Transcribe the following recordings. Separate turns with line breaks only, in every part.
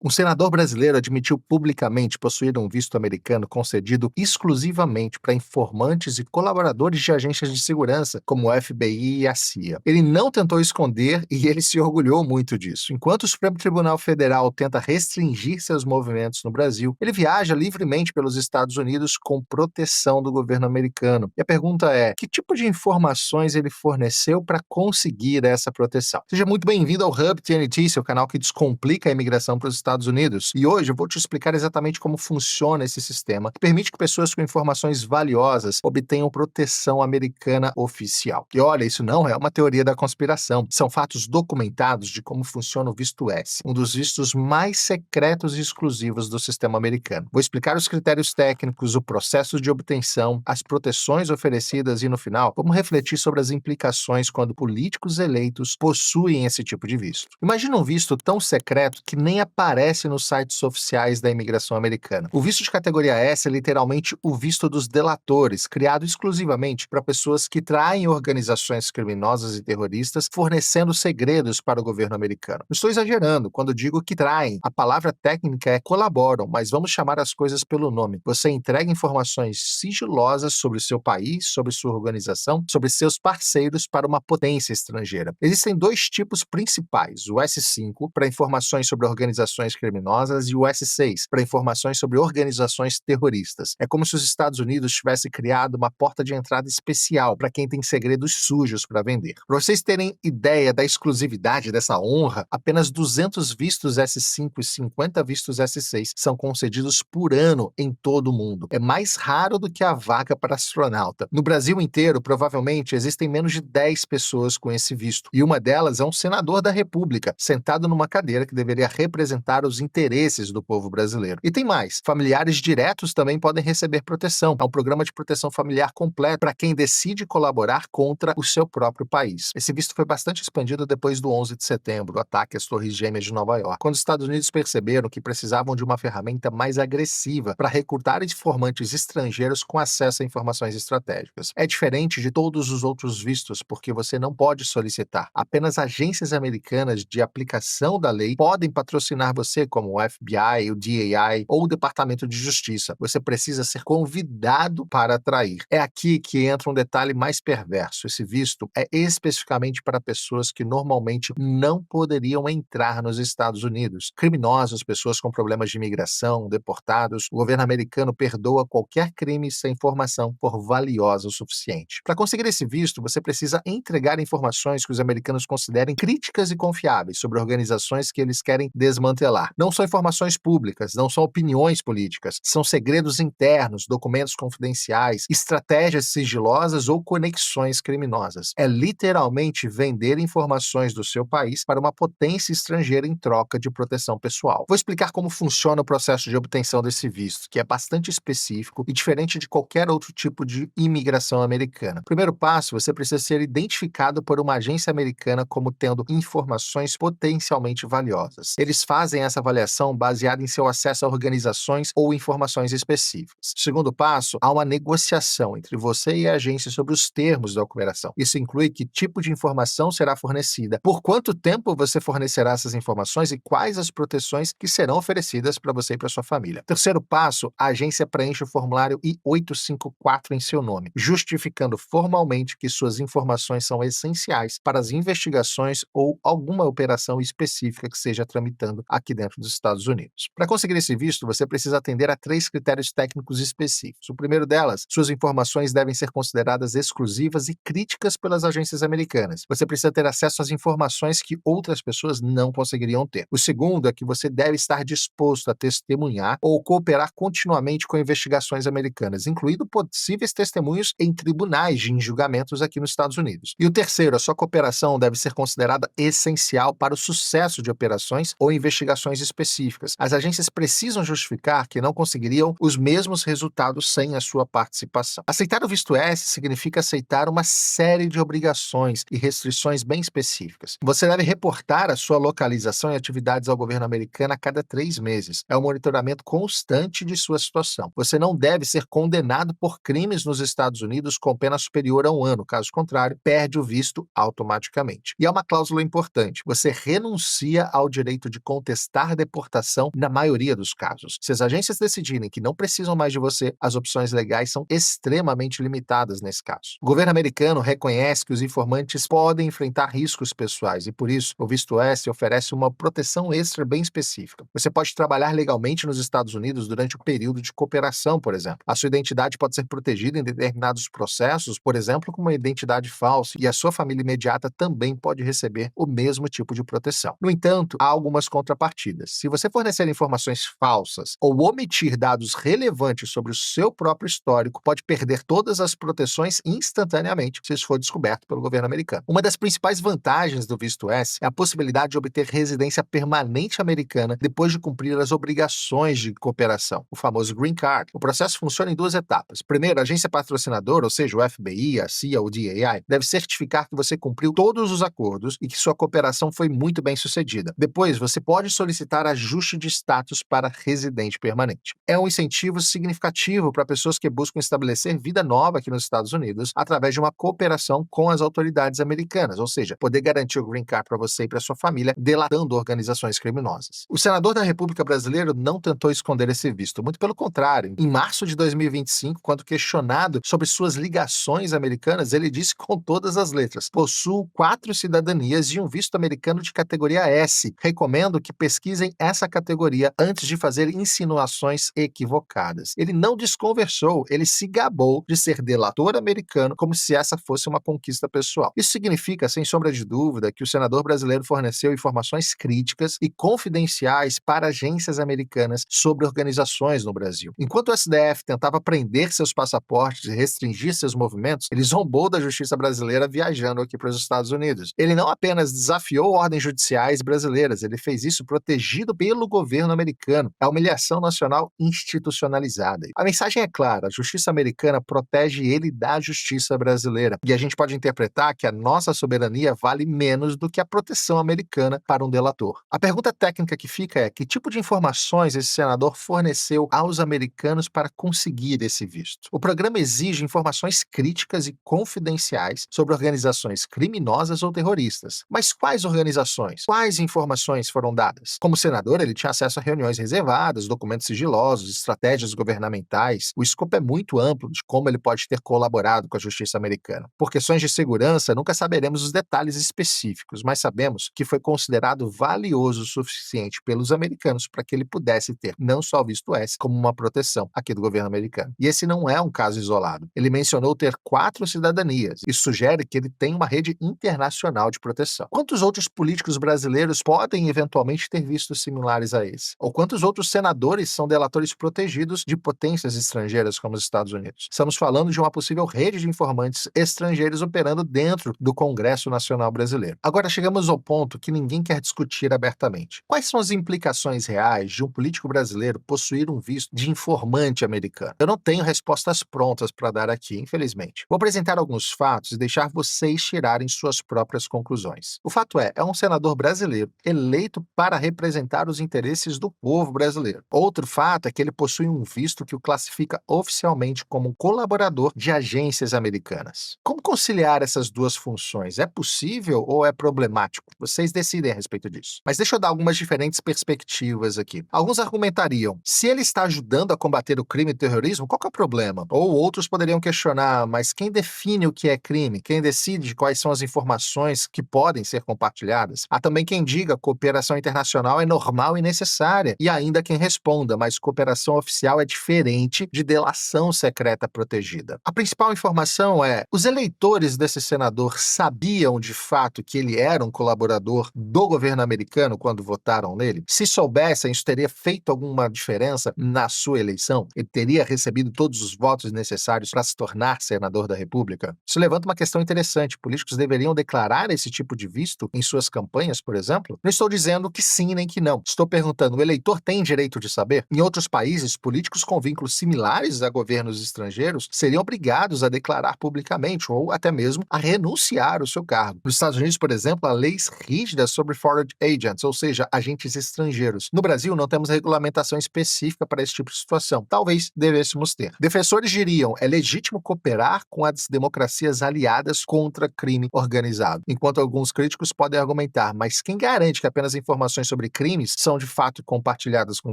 Um senador brasileiro admitiu publicamente possuir um visto americano concedido exclusivamente para informantes e colaboradores de agências de segurança, como o FBI e a CIA. Ele não tentou esconder e ele se orgulhou muito disso. Enquanto o Supremo Tribunal Federal tenta restringir seus movimentos no Brasil, ele viaja livremente pelos Estados Unidos com proteção do governo americano. E a pergunta é: que tipo de informações ele forneceu para conseguir essa proteção? Seja muito bem-vindo ao Hub TNT, seu canal que descomplica a imigração para os Estados Unidos. E hoje eu vou te explicar exatamente como funciona esse sistema, que permite que pessoas com informações valiosas obtenham proteção americana oficial. E olha, isso não é uma teoria da conspiração. São fatos documentados de como funciona o visto S, um dos vistos mais secretos e exclusivos do sistema americano. Vou explicar os critérios técnicos, o processo de obtenção, as proteções oferecidas e, no final, como refletir sobre as implicações quando políticos eleitos possuem esse tipo de visto. Imagina um visto tão secreto que nem aparece nos sites oficiais da imigração americana. O visto de categoria S é literalmente o visto dos delatores, criado exclusivamente para pessoas que traem organizações criminosas e terroristas, fornecendo segredos para o governo americano. Não estou exagerando quando digo que traem. A palavra técnica é colaboram, mas vamos chamar as coisas pelo nome. Você entrega informações sigilosas sobre o seu país, sobre sua organização, sobre seus parceiros para uma potência estrangeira. Existem dois tipos principais: o S5, para informações sobre organizações criminosas, e o S6, para informações sobre organizações terroristas. É como se os Estados Unidos tivessem criado uma porta de entrada especial para quem tem segredos sujos para vender. Para vocês terem ideia da exclusividade dessa honra, apenas 200 vistos S5 e 50 vistos S6 são concedidos por ano em todo o mundo. É mais raro do que a vaga para astronauta. No Brasil inteiro, provavelmente, existem menos de 10 pessoas com esse visto, e uma delas é um senador da República, sentado numa cadeira que deveria representar os interesses do povo brasileiro. E tem mais: familiares diretos também podem receber proteção. Há um programa de proteção familiar completo para quem decide colaborar contra o seu próprio país. Esse visto foi bastante expandido depois do 11 de setembro, o ataque às Torres Gêmeas de Nova York, quando os Estados Unidos perceberam que precisavam de uma ferramenta mais agressiva para recrutar informantes estrangeiros com acesso a informações estratégicas. É diferente de todos os outros vistos porque você não pode solicitar. Apenas agências americanas de aplicação da lei podem patrocinar você, como o FBI, o DEI ou o Departamento de Justiça. Você precisa ser convidado para atrair. É aqui que entra um detalhe mais perverso. Esse visto é especificamente para pessoas que normalmente não poderiam entrar nos Estados Unidos. Criminosos, pessoas com problemas de imigração, deportados. O governo americano perdoa qualquer crime sem informação for valiosa o suficiente. Para conseguir esse visto, você precisa entregar informações que os americanos considerem críticas e confiáveis sobre organizações que eles querem desmantelar. Não são informações públicas, não são opiniões políticas, são segredos internos, documentos confidenciais, estratégias sigilosas ou conexões criminosas. É literalmente vender informações do seu país para uma potência estrangeira em troca de proteção pessoal. Vou explicar como funciona o processo de obtenção desse visto, que é bastante específico e diferente de qualquer outro tipo de imigração americana. Primeiro passo: você precisa ser identificado por uma agência americana como tendo informações potencialmente valiosas. Eles fazem essa avaliação baseada em seu acesso a organizações ou informações específicas. Segundo passo: há uma negociação entre você e a agência sobre os termos da cooperação. Isso inclui que tipo de informação será fornecida, por quanto tempo você fornecerá essas informações e quais as proteções que serão oferecidas para você e para sua família. Terceiro passo: a agência preenche o formulário I-854 em seu nome, justificando formalmente que suas informações são essenciais para as investigações ou alguma operação específica que esteja tramitando aqui dentro dos Estados Unidos. Para conseguir esse visto, você precisa atender a 3 critérios técnicos específicos. O primeiro delas: suas informações devem ser consideradas exclusivas e críticas pelas agências americanas. Você precisa ter acesso às informações que outras pessoas não conseguiriam ter. O segundo é que você deve estar disposto a testemunhar ou cooperar continuamente com investigações americanas, incluindo possíveis testemunhos em tribunais de julgamentos aqui nos Estados Unidos. E o terceiro: a sua cooperação deve ser considerada essencial para o sucesso de operações ou investigações específicas. As agências precisam justificar que não conseguiriam os mesmos resultados sem a sua participação. Aceitar o visto S significa aceitar uma série de obrigações e restrições bem específicas. Você deve reportar a sua localização e atividades ao governo americano a cada 3 meses. É um monitoramento constante de sua situação. Você não deve ser condenado por crimes nos Estados Unidos com pena superior a 1 ano. Caso contrário, perde o visto automaticamente. E há uma cláusula importante: você renuncia ao direito de contestar evitar deportação na maioria dos casos. Se as agências decidirem que não precisam mais de você, as opções legais são extremamente limitadas nesse caso. O governo americano reconhece que os informantes podem enfrentar riscos pessoais e, por isso, o visto S oferece uma proteção extra bem específica. Você pode trabalhar legalmente nos Estados Unidos durante o período de cooperação, por exemplo. A sua identidade pode ser protegida em determinados processos, por exemplo, com uma identidade falsa, e a sua família imediata também pode receber o mesmo tipo de proteção. No entanto, há algumas contrapartidas. Se você fornecer informações falsas ou omitir dados relevantes sobre o seu próprio histórico, pode perder todas as proteções instantaneamente se isso for descoberto pelo governo americano. Uma das principais vantagens do visto S é a possibilidade de obter residência permanente americana depois de cumprir as obrigações de cooperação, o famoso Green Card. O processo funciona em duas etapas. Primeiro, a agência patrocinadora, ou seja, o FBI, a CIA ou o DAI, deve certificar que você cumpriu todos os acordos e que sua cooperação foi muito bem sucedida. Depois, você pode solicitar ajuste de status para residente permanente. É um incentivo significativo para pessoas que buscam estabelecer vida nova aqui nos Estados Unidos através de uma cooperação com as autoridades americanas, ou seja, poder garantir o Green Card para você e para sua família, delatando organizações criminosas. O senador da República Brasileira não tentou esconder esse visto, muito pelo contrário. Em março de 2025, quando questionado sobre suas ligações americanas, ele disse com todas as letras: possuo 4 cidadanias e um visto americano de categoria S. Recomendo que pesquisem essa categoria antes de fazer insinuações equivocadas. Ele não desconversou, ele se gabou de ser delator americano como se essa fosse uma conquista pessoal. Isso significa, sem sombra de dúvida, que o senador brasileiro forneceu informações críticas e confidenciais para agências americanas sobre organizações no Brasil. Enquanto o STF tentava prender seus passaportes e restringir seus movimentos, ele zombou da justiça brasileira viajando aqui para os Estados Unidos. Ele não apenas desafiou ordens judiciais brasileiras, ele fez isso protegido pelo governo americano. A humilhação nacional institucionalizada. A mensagem é clara: a justiça americana protege ele da justiça brasileira. E a gente pode interpretar que a nossa soberania vale menos do que a proteção americana para um delator. A pergunta técnica que fica é: que tipo de informações esse senador forneceu aos americanos para conseguir esse visto? O programa exige informações críticas e confidenciais sobre organizações criminosas ou terroristas. Mas quais organizações? Quais informações foram dadas? Como senador, ele tinha acesso a reuniões reservadas, documentos sigilosos, estratégias governamentais. O escopo é muito amplo de como ele pode ter colaborado com a justiça americana. Por questões de segurança, nunca saberemos os detalhes específicos, mas sabemos que foi considerado valioso o suficiente pelos americanos para que ele pudesse ter não só o visto S, como uma proteção aqui do governo americano. E esse não é um caso isolado. Ele mencionou ter 4 cidadanias. Isso sugere que ele tem uma rede internacional de proteção. Quantos outros políticos brasileiros podem eventualmente ter vistos similares a esse? Ou quantos outros senadores são delatores protegidos de potências estrangeiras como os Estados Unidos? Estamos falando de uma possível rede de informantes estrangeiros operando dentro do Congresso Nacional Brasileiro. Agora chegamos ao ponto que ninguém quer discutir abertamente. Quais são as implicações reais de um político brasileiro possuir um visto de informante americano? Eu não tenho respostas prontas para dar aqui, infelizmente. Vou apresentar alguns fatos e deixar vocês tirarem suas próprias conclusões. O fato é um senador brasileiro eleito para representar os interesses do povo brasileiro. Outro fato é que ele possui um visto que o classifica oficialmente como um colaborador de agências americanas. Como conciliar essas duas funções? É possível ou é problemático? Vocês decidem a respeito disso. Mas deixa eu dar algumas diferentes perspectivas aqui. Alguns argumentariam: se ele está ajudando a combater o crime e o terrorismo, qual que é o problema? Ou outros poderiam questionar: mas quem define o que é crime? Quem decide quais são as informações que podem ser compartilhadas? Há também quem diga: cooperação internacional é normal e necessária. E ainda quem responda: mas cooperação oficial é diferente de delação secreta protegida. A principal informação é: os eleitores desse senador sabiam de fato que ele era um colaborador do governo americano quando votaram nele? Se soubessem, isso teria feito alguma diferença na sua eleição? Ele teria recebido todos os votos necessários para se tornar senador da República? Isso levanta uma questão interessante. Políticos deveriam declarar esse tipo de visto em suas campanhas, por exemplo? Não estou dizendo que sim nem que não. Estou perguntando: o eleitor tem direito de saber? Em outros países, políticos com vínculos similares a governos estrangeiros seriam obrigados a declarar publicamente ou até mesmo a renunciar ao seu cargo. Nos Estados Unidos, por exemplo, há leis rígidas sobre foreign agents, ou seja, agentes estrangeiros. No Brasil, não temos regulamentação específica para esse tipo de situação. Talvez devêssemos ter. Defensores diriam: é legítimo cooperar com as democracias aliadas contra crime organizado. Enquanto alguns críticos podem argumentar: mas quem garante que apenas informações sobre sobre crimes são de fato compartilhadas com o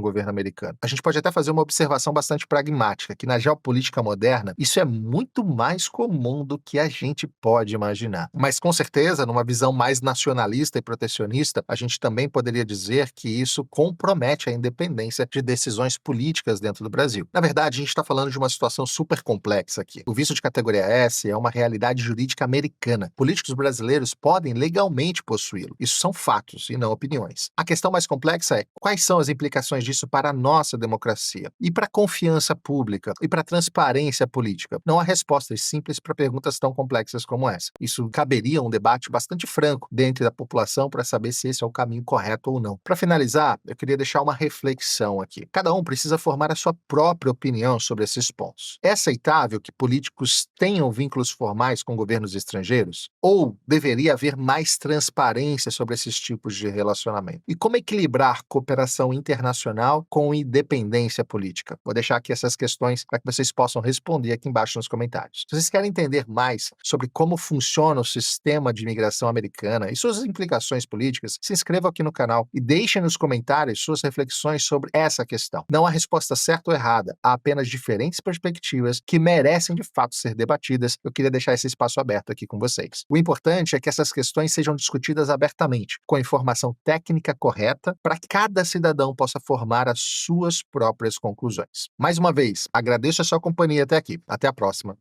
governo americano. A gente pode até fazer uma observação bastante pragmática, que na geopolítica moderna isso é muito mais comum do que a gente pode imaginar. Mas com certeza, numa visão mais nacionalista e protecionista, a gente também poderia dizer que isso compromete a independência de decisões políticas dentro do Brasil. Na verdade, a gente está falando de uma situação super complexa aqui. O visto de categoria S é uma realidade jurídica americana. Políticos brasileiros podem legalmente possuí-lo. Isso são fatos e não opiniões. A questão mais complexa é quais são as implicações disso para a nossa democracia e para a confiança pública e para a transparência política. Não há respostas simples para perguntas tão complexas como essa. Isso caberia um debate bastante franco dentro da população para saber se esse é o caminho correto ou não. Para finalizar, eu queria deixar uma reflexão aqui. Cada um precisa formar a sua própria opinião sobre esses pontos. É aceitável que políticos tenham vínculos formais com governos estrangeiros? Ou deveria haver mais transparência sobre esses tipos de relacionamento? E como equilibrar cooperação internacional com independência política? Vou deixar aqui essas questões para que vocês possam responder aqui embaixo nos comentários. Se vocês querem entender mais sobre como funciona o sistema de imigração americana e suas implicações políticas, se inscrevam aqui no canal e deixem nos comentários suas reflexões sobre essa questão. Não há resposta certa ou errada, há apenas diferentes perspectivas que merecem de fato ser debatidas. Eu queria deixar esse espaço aberto aqui com vocês. O importante é que essas questões sejam discutidas abertamente, com a informação técnica correta, para que cada cidadão possa formar as suas próprias conclusões. Mais uma vez, agradeço a sua companhia até aqui. Até a próxima.